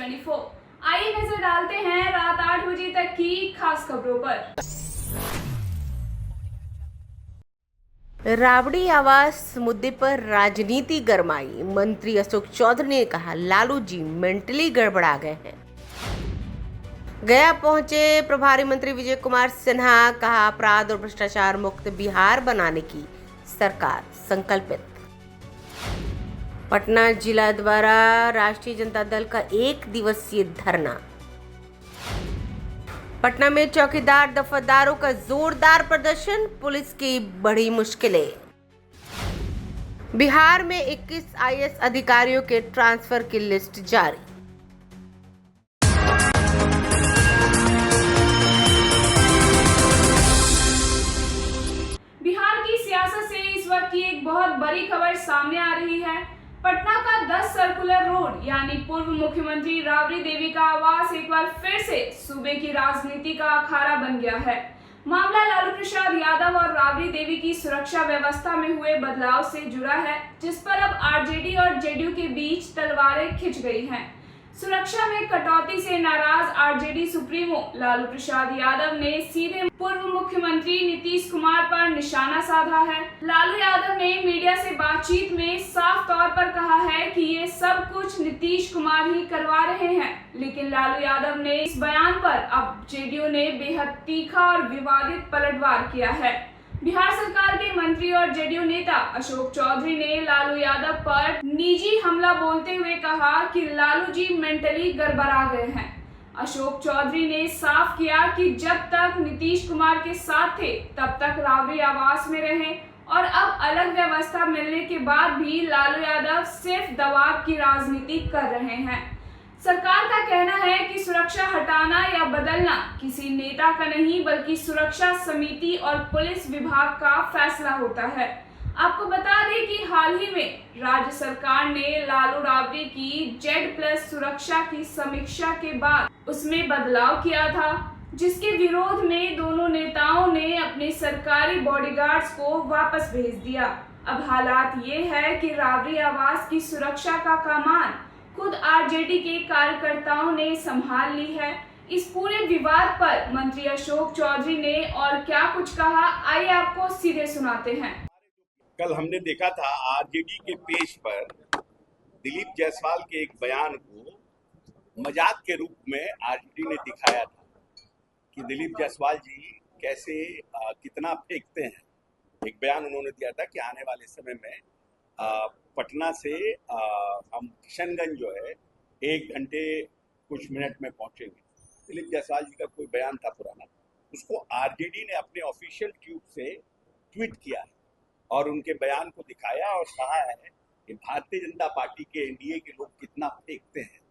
24। आइए नजर डालते हैं रात 8 बजे तक की खास खबरों पर। राबड़ी आवास मुद्दे पर राजनीति गरमाई। मंत्री अशोक चौधरी ने कहा, लालू जी मेंटली गड़बड़ा गए हैं। गया पहुंचे प्रभारी मंत्री विजय कुमार सिन्हा, कहा अपराध और भ्रष्टाचार मुक्त बिहार बनाने की सरकार संकल्पित। पटना जिला द्वारा राष्ट्रीय जनता दल का 1 दिवसीय धरना। पटना में चौकीदार दफादारों का जोरदार प्रदर्शन, पुलिस की बड़ी मुश्किलें। बिहार में 21 आईएएस अधिकारियों के ट्रांसफर की लिस्ट जारी। बिहार की सियासत से इस वक्त की एक बहुत बड़ी खबर सामने आ रही है। पटना का 10 सर्कुलर रोड यानी पूर्व मुख्यमंत्री राबड़ी देवी का आवास एक बार फिर से सूबे की राजनीति का अखाड़ा बन गया है। मामला लालू प्रसाद यादव और राबड़ी देवी की सुरक्षा व्यवस्था में हुए बदलाव से जुड़ा है, जिस पर अब आरजेडी और जेडीयू के बीच तलवारें खिंच गई हैं। सुरक्षा में कटौती से नाराज आरजेडी सुप्रीमो लालू प्रसाद यादव ने सीधे पूर्व मुख्यमंत्री नीतीश कुमार पर निशाना साधा है। लालू यादव ने मीडिया से बातचीत में साफ तौर पर कहा है कि ये सब कुछ नीतीश कुमार ही करवा रहे हैं, लेकिन लालू यादव ने इस बयान पर अब जेडीयू ने बेहद तीखा और विवादित पलटवार किया है। बिहार सरकार के मंत्री और जेडीयू नेता अशोक चौधरी ने लालू यादव पर निजी हमला बोलते हुए कहा कि लालू जी मेंटली गड़बड़ा गए हैं। अशोक चौधरी ने साफ किया कि जब तक नीतीश कुमार के साथ थे तब तक राबड़ी आवास में रहे और अब अलग व्यवस्था मिलने के बाद भी लालू यादव सिर्फ दबाव की राजनीति कर रहे हैं। सरकार का कहना है कि सुरक्षा हटाना या बदलना किसी नेता का नहीं बल्कि सुरक्षा समिति और पुलिस विभाग का फैसला होता है। आपको बता दें कि हाल ही में राज्य सरकार ने लालू राबड़ी की Z+ सुरक्षा की समीक्षा के बाद उसमें बदलाव किया था, जिसके विरोध में दोनों नेताओं ने अपने सरकारी बॉडीगार्ड्स को वापस भेज दिया। अब हालात ये है कि राबड़ी आवास की सुरक्षा का कमान खुद आरजेडी के कार्यकर्ताओं ने संभाल ली है। इस पूरे विवाद पर मंत्री अशोक चौधरी ने और क्या कुछ कहा, आइए आपको सीधे सुनाते हैं। कल हमने देखा था आरजेडी के पेज पर दिलीप जायसवाल के एक बयान को मजाक के रूप में आरजेडी ने दिखाया था कि दिलीप जायसवाल जी कैसे कितना फेंकते हैं। एक बयान उन्होंने दिया था कि आने वाले समय में पटना से हम किशनगंज जो है 1 घंटे कुछ मिनट में पहुंचेंगे। दिलीप जायसवाल जी का कोई बयान था पुराना, उसको आरजेडी ने अपने ऑफिशियल ट्यूब से ट्वीट किया और उनके बयान को दिखाया और कहा है कि भारतीय जनता पार्टी के एनडीए के लोग कितना फेंकते हैं।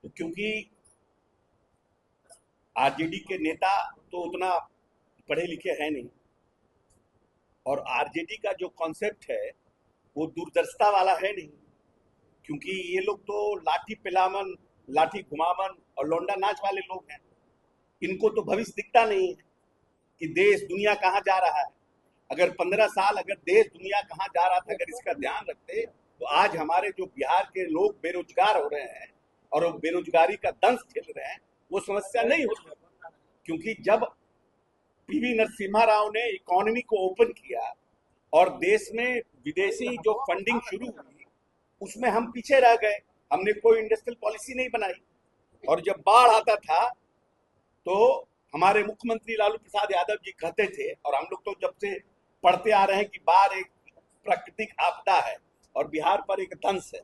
तो क्योंकि आरजेडी के नेता तो उतना पढ़े लिखे हैं नहीं और आरजेडी का जो कॉन्सेप्ट है वो दूरदर्शिता वाला है नहीं, क्योंकि ये लोग तो लाठी पिलामन, लाठी घुमावन और लौंडा नाच वाले लोग हैं। इनको तो भविष्य दिखता नहीं है कि देश दुनिया कहाँ जा रहा है। अगर 15 साल अगर देश दुनिया कहाँ जा रहा था अगर इसका ध्यान रखते तो आज हमारे जो बिहार के लोग बेरोजगार हो रहे हैं और वो बेरोजगारी का दंश झेल रहे हैं वो समस्या नहीं होती। क्योंकि जब पीवी नरसिम्हा राव ने इकोनॉमी को ओपन किया और देश में विदेशी जो फंडिंग शुरू हुई उसमें हम पीछे रह गए, हमने कोई इंडस्ट्रियल पॉलिसी नहीं बनाई। और जब बाढ़ आता था तो हमारे मुख्यमंत्री लालू प्रसाद यादव जी कहते थे, और हम लोग तो जब से पढ़ते आ रहे हैं कि बाढ़ एक प्राकृतिक आपदा है और बिहार पर एक दंश है।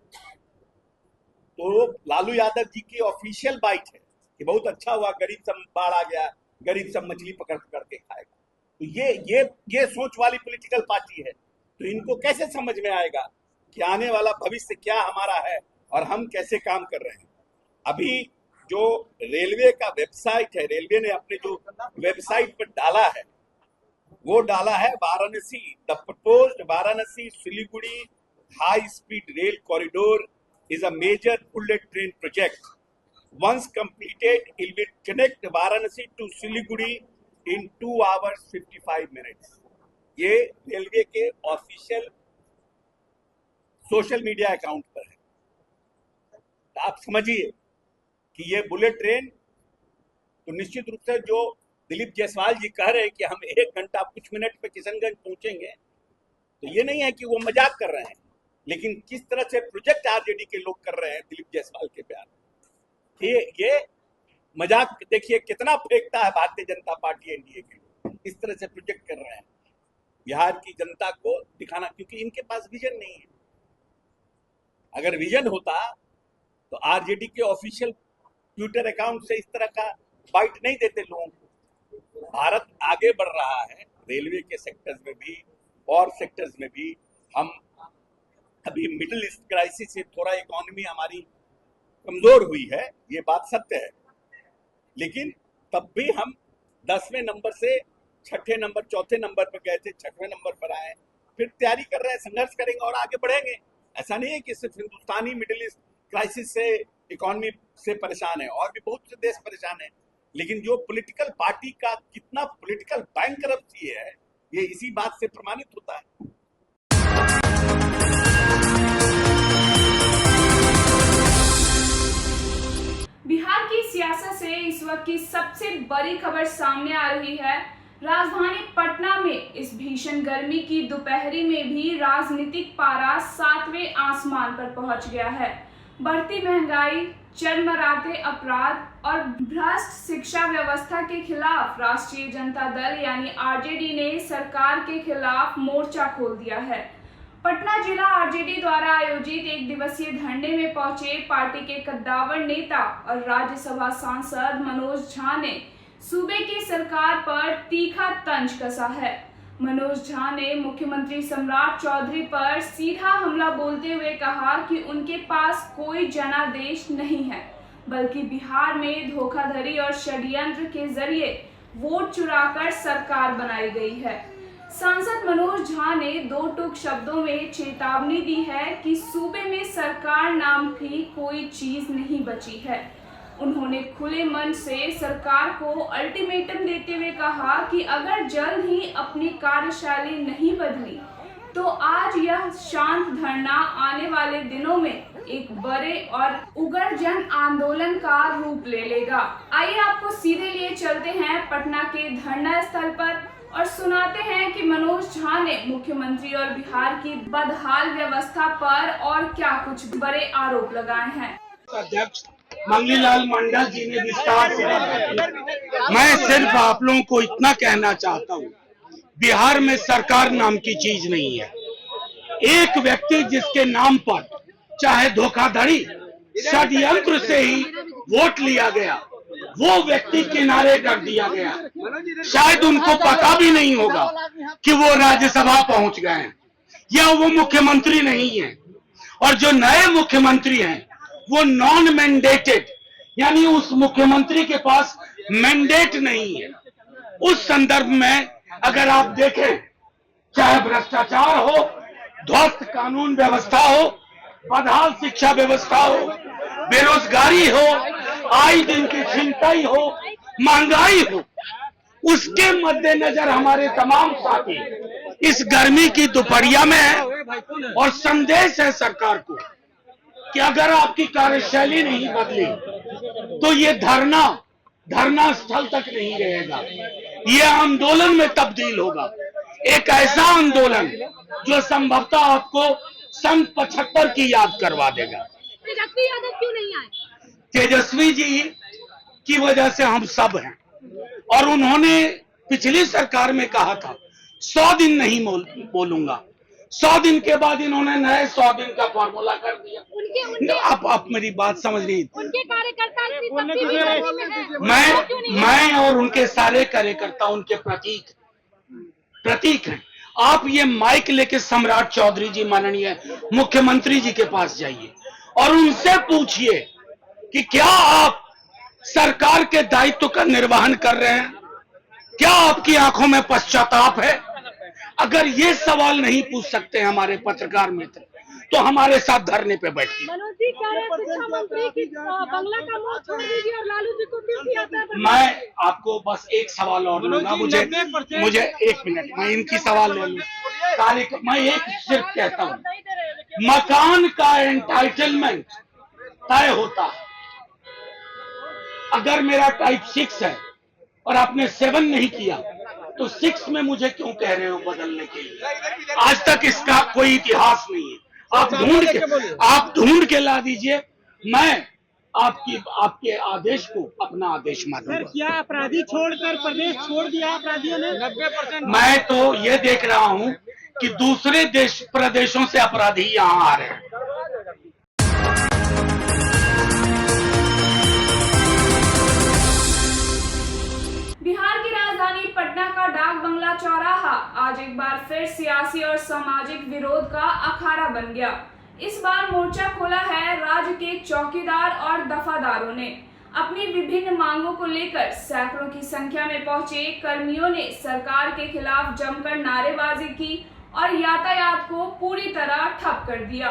तो लालू यादव जी की ऑफिशियल बाइट है कि बहुत अच्छा हुआ, गरीब सब बाढ़ आ गया, गरीब सब मछली पकड़ पकड़ के खाएगा। तो ये सोच वाली पॉलिटिकल पार्टी है। तो इनको कैसे समझ में आएगा कि आने वाला भविष्य क्या हमारा है और हम कैसे काम कर रहे हैं। अभी जो रेलवे का वेबसाइट है, रेलवे ने अपने जो वेबसाइट पर डाला है वो डाला है Varanasi, the proposed Varanasi Siliguri high speed rail corridor is a major bullet train project. Once completed, it will connect Varanasi to Siliguri in 2 hours 55 minutes. ये रेलवे के ऑफिशियल सोशल मीडिया अकाउंट पर है। आप समझिए कि ये बुलेट ट्रेन तो निश्चित रूप से जो दिलीप जायसवाल जी कह रहे हैं कि हम 1 घंटा कुछ मिनट में किशनगंज पहुंचेंगे, तो ये नहीं है कि वो मजाक कर रहे हैं, लेकिन किस तरह से प्रोजेक्ट आरजेडी के लोग कर रहे हैं दिलीप जायसवाल के बयान, ये मजाक देखिए कितना फेंकता है भारतीय जनता पार्टी एनडीए के लोग, इस तरह से प्रोजेक्ट कर रहे हैं बिहार की जनता को दिखाना, क्योंकि इनके पास विजन नहीं है। अगर विजन होता तो आरजेडी के ऑफिशियल ट्विटर अकाउंट से इस तरह का बाइट नहीं देते लोगों को। भारत आगे बढ़ रहा है, रेलवे के सेक्टर्स में भी और सेक्टर्स में भी। हम अभी मिडिल ईस्ट क्राइसिस से थोड़ा इकोनॉमी हमारी कमजोर हुई है, ये बात सत्य है, लेकिन तब भी हम 10वें नंबर से 6ठे नंबर 4थे नंबर पर गए थे, 6वें नंबर पर आए, फिर तैयारी कर रहे हैं, संघर्ष करेंगे और आगे बढ़ेंगे। ऐसा नहीं है कि सिर्फ हिंदुस्तानी मिडिल ईस्ट क्राइसिस से इकोनॉमी से परेशान है, और भी बहुत से देश परेशान है, लेकिन जो पॉलिटिकल पार्टी का कितना पॉलिटिकल बैंकरप्सी है, ये इसी बात से प्रमाणित होता है। बिहार की सियासत से इस वक्त की सबसे बड़ी खबर सामने आ रही है। राजधानी पटना में इस भीषण गर्मी की दोपहरी में भी राजनीतिक पारा 7वें आसमान पर पहुंच गया है। बढ़ती महंगाई, चरमराते अपराध और भ्रष्ट शिक्षा व्यवस्था के खिलाफ राष्ट्रीय जनता दल यानी आरजेडी ने सरकार के खिलाफ मोर्चा खोल दिया है। पटना जिला आरजेडी द्वारा आयोजित 1 दिवसीय धरने में पहुंचे पार्टी के कद्दावर नेता और राज्यसभा सांसद मनोज झा ने सूबे की सरकार पर तीखा तंज कसा है। मनोज झा ने मुख्यमंत्री सम्राट चौधरी पर सीधा हमला बोलते हुए कहा कि उनके पास कोई जनादेश नहीं है, बल्कि बिहार में धोखाधड़ी और षड्यंत्र के जरिए वोट चुराकर सरकार बनाई गई है। सांसद मनोज झा ने 2 टूक शब्दों में चेतावनी दी है कि सूबे में सरकार नाम की कोई चीज नहीं बची है। उन्होंने खुले मन से सरकार को अल्टीमेटम देते हुए कहा कि अगर जल्द ही अपनी कार्यशैली नहीं बदली तो आज यह शांत धरना आने वाले दिनों में एक बड़े और उग्र जन आंदोलन का रूप ले लेगा। आइए आपको सीधे लिए चलते हैं पटना के धरना स्थल पर और सुनाते हैं कि मनोज झा ने मुख्यमंत्री और बिहार की बदहाल व्यवस्था पर और क्या कुछ बड़े आरोप लगाए हैं। अध्यक्ष मंगलीलाल मंडल जी ने विस्तार से बताया। मैं सिर्फ आप लोगों को इतना कहना चाहता हूँ, बिहार में सरकार नाम की चीज नहीं है। एक व्यक्ति जिसके नाम पर चाहे धोखाधड़ी षड्यंत्र से ही वोट लिया गया, वो व्यक्ति किनारे कर दिया गया। शायद उनको पता भी नहीं होगा कि वो राज्यसभा पहुंच गए हैं या वो मुख्यमंत्री नहीं है। और जो नए मुख्यमंत्री हैं वो नॉन मैंडेटेड, यानी उस मुख्यमंत्री के पास मैंडेट नहीं है। उस संदर्भ में अगर आप देखें, चाहे भ्रष्टाचार हो, ध्वस्त कानून व्यवस्था हो, बदहाल शिक्षा व्यवस्था हो, बेरोजगारी हो, आए दिन की छिनताई हो, महंगाई हो, उसके मद्देनजर हमारे तमाम साथी इस गर्मी की दोपहरिया में है। और संदेश है सरकार को कि अगर आपकी कार्यशैली नहीं बदली तो ये धरना स्थल तक नहीं रहेगा, ये आंदोलन में तब्दील होगा। एक ऐसा आंदोलन जो संभवतः आपको सन 75 की याद करवा देगा। तेजस्वी यादव क्यों नहीं आए? तेजस्वी जी की वजह से हम सब हैं, और उन्होंने पिछली सरकार में कहा था 100 दिन नहीं बोलूंगा। 100 दिन के बाद इन्होंने नए 100 दिन का फॉर्मूला कर दिया। आप मेरी बात समझ नहीं। उनके कार्यकर्ता मैं और उनके सारे कार्यकर्ता उनके प्रतीक हैं। आप ये माइक लेके सम्राट चौधरी जी माननीय मुख्यमंत्री जी के पास जाइए और उनसे पूछिए कि क्या आप सरकार के दायित्व का निर्वहन कर रहे हैं, क्या आपकी आंखों में पश्चाताप है? अगर ये सवाल नहीं पूछ सकते हमारे पत्रकार मित्र तो हमारे साथ धरने पे बैठिए। मनोज जी कह रहे हैं शिक्षा मंत्री की बंगला का मोह छोड़ दीजिए और लालू जी को क्यों किया था? मैं आपको बस एक सवाल और लूंगा, मुझे 1 मिनट, मैं इनकी सवाल ले लूं। मैं एक सिर्फ कहता हूं, मकान का एंटाइटलमेंट तय होता है। अगर मेरा टाइप 6 है और आपने 7 नहीं किया तो 6 में मुझे क्यों कह रहे हो बदलने के लिए? आज तक इसका कोई इतिहास नहीं है। आप ढूंढ के ला दीजिए, मैं आपके आदेश को अपना आदेश मानूंगा। क्या अपराधी छोड़कर प्रदेश छोड़ दिया अपराधियों ने? 90%। मैं तो ये देख रहा हूं कि दूसरे प्रदेशों से अपराधी यहाँ आ रहे हैं। बिहार की राजधानी पटना का डाक बंगला चौराहा आज एक बार फिर सियासी और सामाजिक विरोध का अखाड़ा बन गया। इस बार मोर्चा खोला है राज्य के चौकीदार और दफादारों ने। अपनी विभिन्न मांगों को लेकर सैकड़ों की संख्या में पहुंचे कर्मियों ने सरकार के खिलाफ जमकर नारेबाजी की और यातायात को पूरी तरह ठप कर दिया।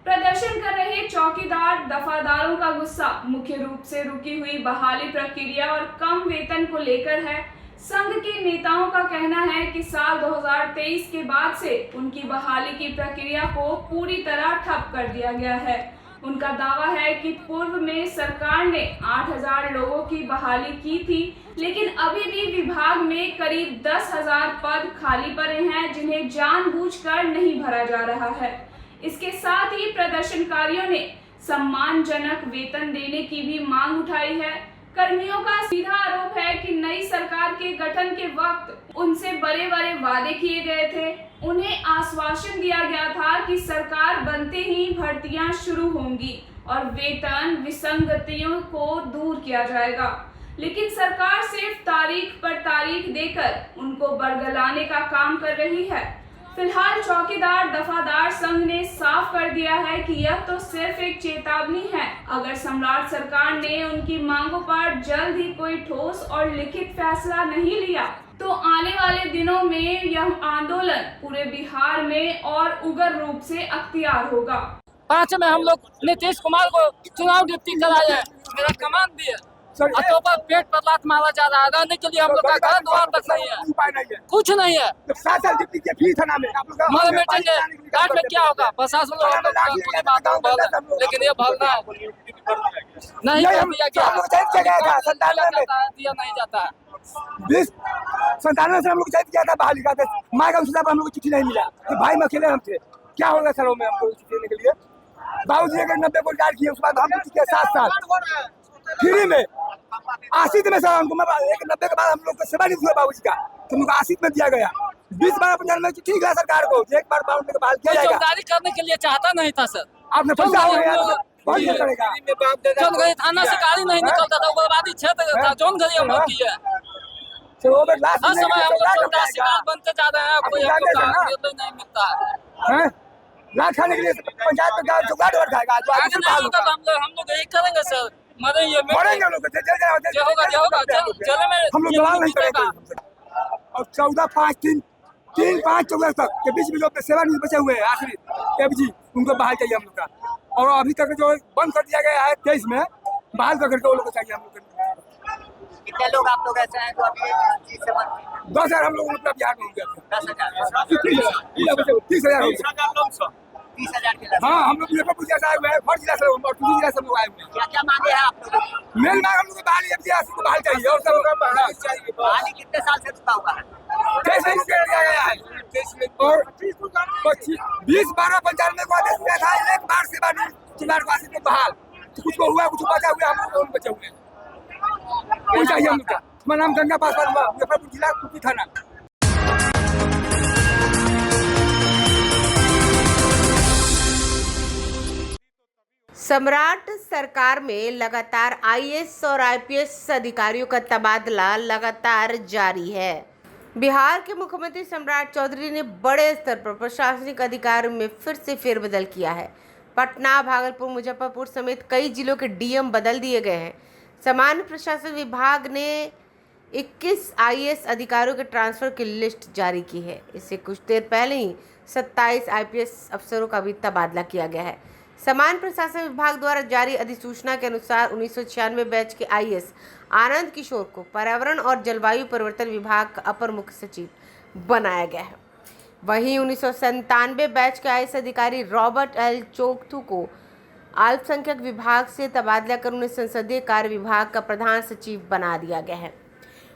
प्रदर्शन कर रहे चौकीदार दफादारों का गुस्सा मुख्य रूप से रुकी हुई बहाली प्रक्रिया और कम वेतन को लेकर है। संघ के नेताओं का कहना है कि साल 2023 के बाद से उनकी बहाली की प्रक्रिया को पूरी तरह ठप कर दिया गया है। उनका दावा है कि पूर्व में सरकार ने 8,000 लोगों की बहाली की थी, लेकिन अभी भी विभाग में करीब 10,000 पद खाली पड़े हैं जिन्हें जानबूझकर नहीं भरा जा रहा है। इसके साथ ही प्रदर्शनकारियों ने सम्मानजनक वेतन देने की भी मांग उठाई है। कर्मियों का सीधा आरोप है कि नई सरकार के गठन के वक्त उनसे बड़े बड़े वादे किए गए थे। उन्हें आश्वासन दिया गया था कि सरकार बनते ही भर्तियां शुरू होंगी और वेतन विसंगतियों को दूर किया जाएगा, लेकिन सरकार सिर्फ तारीख पर तारीख देकर उनको बरगलाने का काम कर रही है। फिलहाल चौकीदार दफादार संघ ने साफ कर दिया है कि यह तो सिर्फ एक चेतावनी है। अगर सम्राट सरकार ने उनकी मांगों पर जल्द ही कोई ठोस और लिखित फैसला नहीं लिया तो आने वाले दिनों में यह आंदोलन पूरे बिहार में और उग्र रूप से अख्तियार होगा। 5 में हम लोग नीतीश कुमार को चुनाव डिप्टी कराए, मेरा कमान भी है तो पर पेट पर लात मारा जा रहा है। रहने के लिए हम लोग का घर द्वार तक नहीं है, कुछ नहीं है। हमारे बेटे ने घाट में क्या होगा? प्रशासन लोग हम लोग पूरी बात को लेकिन ये भागना है नहीं दिया नहीं जाता है। 97 से हम लोग चैत किया था बहाली का, माँ का पर हम लोग को चिट्ठी नहीं मिला कि भाई में अकेले हम थे, क्या होगा सरों में हमको चिट्ठी देने के लिए। बाबू जी 90 को रिटायर किए, उसके बाद हम 7 साल फ्री में आशित में सर हमको 90 के बाद हम लोग को सेवा नहीं हुआ बाबू जी का, तो हमको आशित में दिया गया। 20-12 में ठीक है सरकार को एक बार बहाल किया जाएगा। चौकीदारी करने के लिए चाहता नहीं था सर, आपने पैसा हो गया बहुत देर करेगा। जौन गई थाना से गाड़ी नहीं निकलता था, उग्रवादी क्षेत्र था, जौन गई हम लोग की है। हर समय हम लोग का शिकार बनते जा रहे हैं, कोई हमको नहीं मिलता है। लाख खाने के लिए पंचायत में जुगाड़ खाएगा। हम लोग यही करेंगे सर, मरेंगे मरेंगे लोग, जेल में हम लोग सवाल नहीं करेंगे। और 14/5/3 तक के बीच में जो सेवा नहीं बचे हुए हैं आखिरी एफजी, उनको बहाल चाहिए हम लोग का। और अभी तक जो बंद कर दिया गया है 23 में, बहाल करके वो लोग को चाहिए हम लोग। कितने लोग आप लोग ऐसे हैं जो अभी 10,000 हम लोग मतलब बिहार में हो गया। 10,000 30,000 हो गया। 30,000 के हाँ, हम लोग मुजफ्फरपुर जिला से आए हुए हैं, हर जिला से और दूसरी जिला से लोग आए हुए हैं। क्या क्या मांगे हैं आप लोगों की? मेन मांग हम लोग को बहाली एफजी को बहाल चाहिए और सब बहाली चाहिए। बहाली कितने साल से रुका हुआ है? 23 में रुका गया है और 20-12-95 को आदेश दिया था, एक बार सेवा नहीं चुनाव वासी में बहाल, कुछ को हुआ कुछ बचा हुआ, हम लोग बचे हुए हैं। कौन चाहिए हम लोग का? मेरा नाम गंगा पासवान हुआ, मुजफ्फरपुर जिला कुपी थाना। सम्राट सरकार में लगातार आईएएस और आईपीएस अधिकारियों का तबादला लगातार जारी है। बिहार के मुख्यमंत्री सम्राट चौधरी ने बड़े स्तर पर प्रशासनिक अधिकारियों में फिर से फेरबदल किया है। पटना, भागलपुर, मुजफ्फरपुर समेत कई जिलों के डीएम बदल दिए गए हैं। सामान्य प्रशासन विभाग ने 21 आईएएस अधिकारियों के ट्रांसफर की लिस्ट जारी की है। इससे कुछ देर पहले ही 27 आईपीएस अफसरों का भी तबादला किया गया है। सामान्य प्रशासन विभाग द्वारा जारी अधिसूचना के अनुसार 1996 बैच के आईएएस आनंद किशोर को पर्यावरण और जलवायु परिवर्तन विभाग का अपर मुख्य सचिव बनाया गया है। वहीं 1997 बैच के आईएएस अधिकारी रॉबर्ट एल चोकथू को अल्पसंख्यक विभाग से तबादला कर उन्हें संसदीय कार्य विभाग का प्रधान सचिव बना दिया गया है।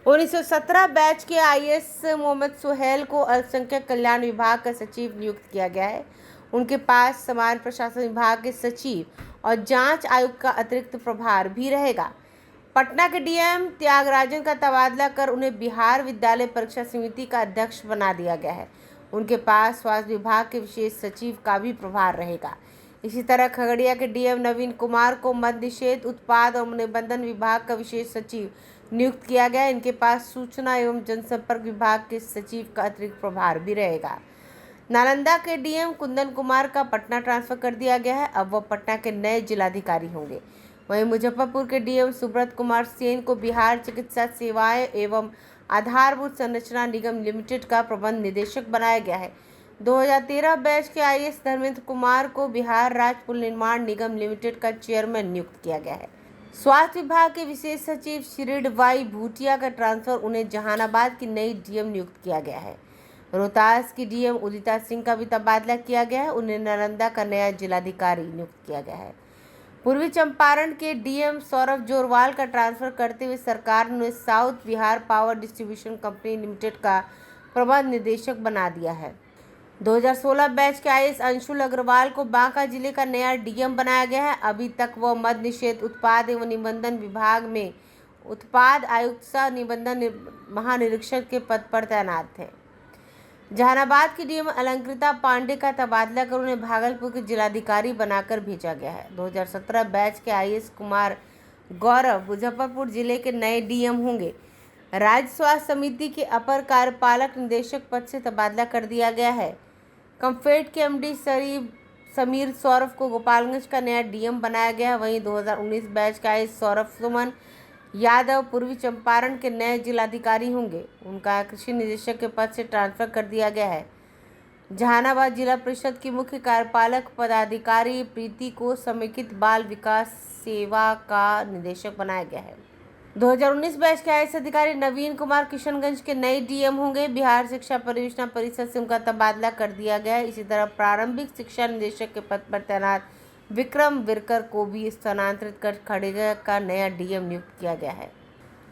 1917 बैच के आईएएस मोहम्मद सुहेल को अल्पसंख्यक कल्याण विभाग का सचिव नियुक्त किया गया है। उनके पास समान प्रशासन विभाग के सचिव और जांच आयुक्त का अतिरिक्त प्रभार भी रहेगा। पटना के डीएम त्यागराजन का तबादला कर उन्हें बिहार विद्यालय परीक्षा समिति का अध्यक्ष बना दिया गया है। उनके पास स्वास्थ्य विभाग के विशेष सचिव का भी प्रभार रहेगा। इसी तरह खगड़िया के डीएम नवीन कुमार को मद्य निषेध, उत्पाद और निबंधन विभाग का विशेष सचिव नियुक्त किया गया है। इनके पास सूचना एवं जनसंपर्क विभाग के सचिव का अतिरिक्त प्रभार भी रहेगा। नालंदा के डीएम कुंदन कुमार का पटना ट्रांसफर कर दिया गया है। अब वह पटना के नए जिलाधिकारी होंगे। वहीं मुजफ्फरपुर के डीएम सुब्रत कुमार सेन को बिहार चिकित्सा सेवाएं एवं आधारभूत संरचना निगम लिमिटेड का प्रबंध निदेशक बनाया गया है। 2013 बैच के आईएएस धर्मेंद्र कुमार को बिहार राज्य पुल निर्माण निगम लिमिटेड का चेयरमैन नियुक्त किया गया है। स्वास्थ्य विभाग के विशेष सचिव श्रीडवाई भूटिया का ट्रांसफर उन्हें जहानाबाद की नई डीएम नियुक्त किया गया है। रोहतास की डीएम उदिता सिंह का भी तबादला किया गया है। उन्हें नालंदा का नया जिलाधिकारी नियुक्त किया गया है। पूर्वी चंपारण के डीएम सौरभ जोरवाल का ट्रांसफर करते हुए सरकार ने south Bihar power distribution company limited का प्रबंध निदेशक बना दिया है। 2016 बैच के आईएएस अंशुल अग्रवाल को बांका जिले का नया डीएम बनाया गया है। अभी तक वह मद्य निषेध, उत्पाद एवं निबंधन विभाग में उत्पाद आयुक्त सह निबंधन महानिरीक्षक के पद पर तैनात थे। जहानाबाद की डीएम अलंकृता पांडे का तबादला कर उन्हें भागलपुर के जिलाधिकारी बनाकर भेजा गया है। 2017 बैच के आईएएस कुमार गौरव मुजफ्फरपुर जिले के नए डीएम होंगे। राज्य स्वास्थ्य समिति के अपर कार्यपालक निदेशक पद से तबादला कर दिया गया है। कंफेड के एमडी समीर सौरभ को गोपालगंज का नया डीएम बनाया गया है। वहीं 2019 बैच का आईएएस सौरभ सुमन यादव पूर्वी चंपारण के नए जिलाधिकारी होंगे। उनका कृषि निदेशक के पद से ट्रांसफर कर दिया गया है। जहानाबाद जिला परिषद की मुख्य कार्यपालक पदाधिकारी प्रीति को समेकित बाल विकास सेवा का निदेशक बनाया गया है। 2019 बैच के आईएएस अधिकारी नवीन कुमार किशनगंज के नए डीएम होंगे। बिहार शिक्षा परियोजना परिषद से उनका तबादला कर दिया गया है। इसी तरह प्रारंभिक शिक्षा निदेशक के पद पर तैनात विक्रम विरकर को भी स्थानांतरित कर खगड़िया का नया डीएम नियुक्त किया गया है।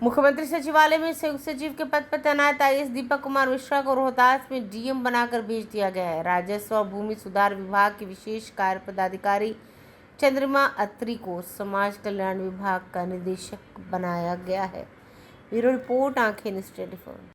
मुख्यमंत्री सचिवालय में संयुक्त सचिव के पद पर तैनात आईएएस दीपक कुमार मिश्रा को रोहतास में डीएम बनाकर भेज दिया गया है। राजस्व और भूमि सुधार विभाग के विशेष कार्य पदाधिकारी चंद्रमा अत्री को समाज कल्याण विभाग का निदेशक बनाया गया है। ब्यूरो रिपोर्ट, आंखें न्यूज़ 24।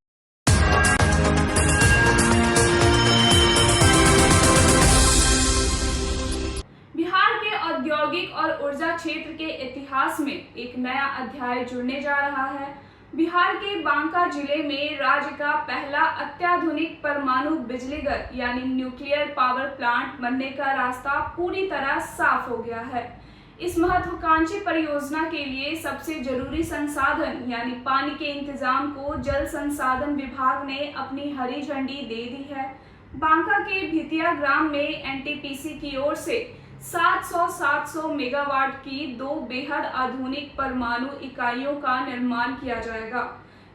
बिहार के औद्योगिक और ऊर्जा क्षेत्र के इतिहास में एक नया अध्याय जुड़ने जा रहा है। बिहार के बांका जिले में राज्य का पहला अत्याधुनिक परमाणु बिजली घर यानी न्यूक्लियर पावर प्लांट बनने का रास्ता पूरी तरह साफ हो गया है। इस महत्वाकांक्षी परियोजना के लिए सबसे जरूरी संसाधन यानी पानी के इंतजाम को जल संसाधन विभाग ने अपनी हरी झंडी दे दी है। बांका के भितिया ग्राम में एनटीपीसी की ओर से 700 मेगावाट की 2 बेहद आधुनिक परमाणु इकाइयों का निर्माण किया जाएगा।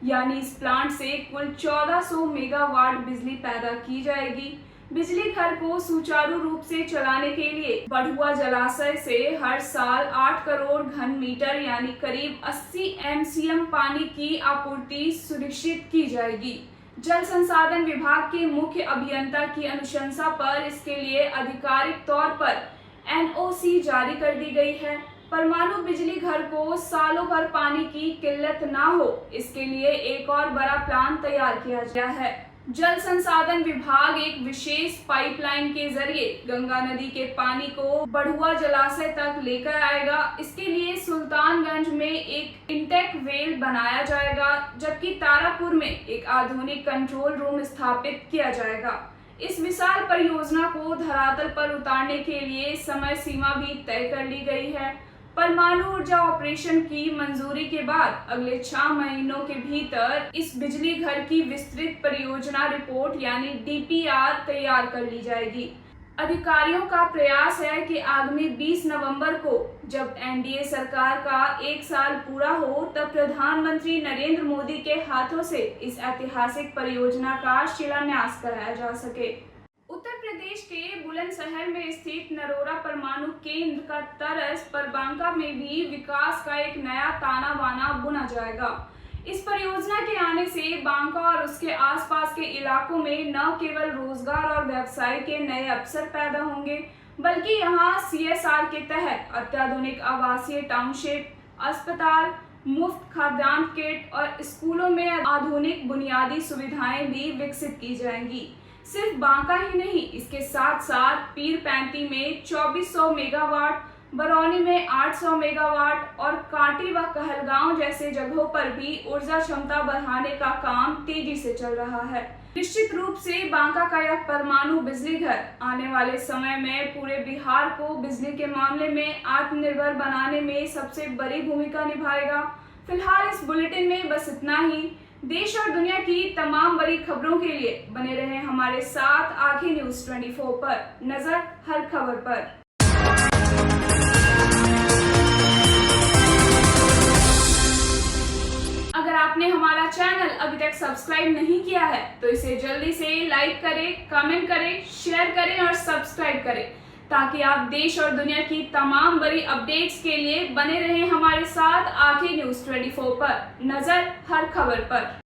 यानी इस प्लांट से कुल 1400 मेगावाट बिजली पैदा की जाएगी। बिजली घर को सुचारू रूप से चलाने के लिए बढ़ुआ जलाशय से हर साल 8 करोड़ घन मीटर यानी करीब 80 एमसीएम पानी की आपूर्ति सुनिश्चित की जाएगी। जल संसाधन विभाग के मुख्य अभियंता की अनुशंसा पर इसके लिए आधिकारिक तौर पर एनओसी जारी कर दी गई है। परमाणु बिजली घर को सालों भर पानी की किल्लत ना हो, इसके लिए एक और बड़ा प्लान तैयार किया गया है। जल संसाधन विभाग एक विशेष पाइपलाइन के जरिए गंगा नदी के पानी को बढ़ुआ जलाशय तक लेकर आएगा। इसके लिए सुल्तानगंज में एक इंटेक वेल बनाया जाएगा, जबकि तारापुर में एक आधुनिक कंट्रोल रूम स्थापित किया जाएगा। इस विशाल परियोजना को धरातल पर उतारने के लिए समय सीमा भी तय कर ली गई है। परमाणु ऊर्जा ऑपरेशन की मंजूरी के बाद अगले 6 महीनों के भीतर इस बिजली घर की विस्तृत परियोजना रिपोर्ट यानी डीपीआर तैयार कर ली जाएगी। अधिकारियों का प्रयास है कि आगामी 20 नवंबर को जब एनडीए सरकार का 1 साल पूरा हो तब प्रधानमंत्री नरेंद्र मोदी के हाथों से इस ऐतिहासिक परियोजना का शिलान्यास कराया जा सके। उत्तर प्रदेश प्रदेश के बुलंदशहर में स्थित नरोरा परमाणु केंद्र का तर्ज पर बांका में भी विकास का एक नया ताना बाना बुना जाएगा। इस परियोजना के आने से बांका और उसके आसपास के इलाकों में न केवल रोजगार और व्यवसाय के नए अवसर पैदा होंगे, बल्कि यहाँ CSR के तहत अत्याधुनिक आवासीय टाउनशिप, अस्पताल, मुफ्त खाद्यान्न किट और स्कूलों में आधुनिक बुनियादी सुविधाएं भी विकसित की जाएंगी। सिर्फ बांका ही नहीं, इसके साथ साथ पीरपैंती में 2400 मेगावाट, बरौनी में 800 मेगावाट और कांटी व कहलगांव जैसे जगहों पर भी ऊर्जा क्षमता बढ़ाने का काम तेजी से चल रहा है। निश्चित रूप से बांका का यह परमाणु बिजली घर आने वाले समय में पूरे बिहार को बिजली के मामले में आत्मनिर्भर बनाने में सबसे बड़ी भूमिका निभाएगा। फिलहाल इस बुलेटिन में बस इतना ही। देश और दुनिया की तमाम बड़ी खबरों के लिए बने रहें हमारे साथ आंखें न्यूज़ 24 पर। नजर हर खबर पर। अगर आपने हमारा चैनल अभी तक सब्सक्राइब नहीं किया है तो इसे जल्दी से लाइक करें, कमेंट करें, शेयर करें और सब्सक्राइब करें, ताकि आप देश और दुनिया की तमाम बड़ी अपडेट्स के लिए बने रहें हमारे साथ आंखें न्यूज़ 24 पर। नजर हर खबर पर।